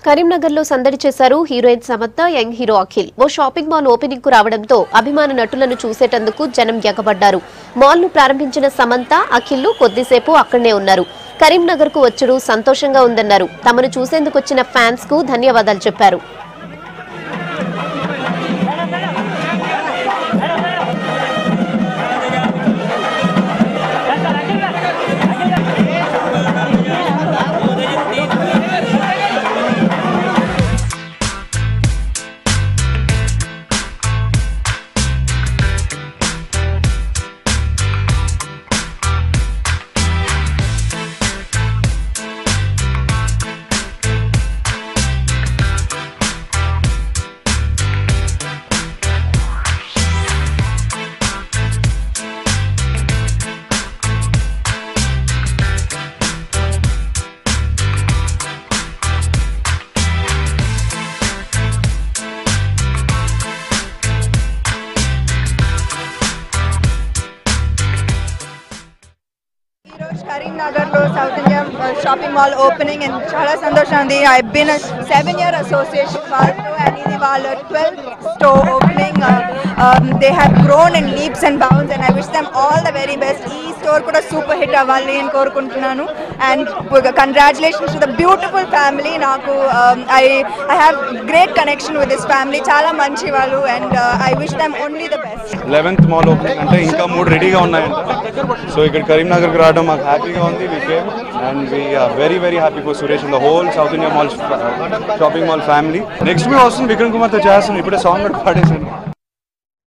కరీంనగర్లో సందడి చేశారు heroine Samantha, young hero Akhil. ఓ షాపింగ్ మాల్ ఓపెనింగ్ కు రావడంతో అభిమాన నటులను చూసేటందుకు జనం ఎగబడ్డారు. మాల్ ను ప్రారంభించిన సమంత, అఖిల్ కొద్దిసేపు అక్కడనే ఉన్నారు. కరీంనగర్ కు వచ్చుడు సంతోషంగా ఉందన్నారు. తమను చూసేందుకు వచ్చిన ఫ్యాన్స్ కు ధన్యవాదాలు చెప్పారు. Karimnagar lo South Indian shopping mall opening and chala sandosham undi. I've been a 7-year association vallo and idi vallo 12th store opening. They have grown in leaps and bounds and I wish them all the very best. Ee store kuda super hit avalli ani korukuntunnanu and congratulations to the beautiful family. Naku I have great connection with this family. Chala manchi vallu and I wish them only the best. 11th mall opening ante inka 3 ready ga unnayanta. So ikkada Karimnagar ku raadam maku happy ga undi. We came and we are very happy for Suresh and the whole South India mall shopping mall family. Next me also Vikram Kumar tho chestunna ippude song paadesanu.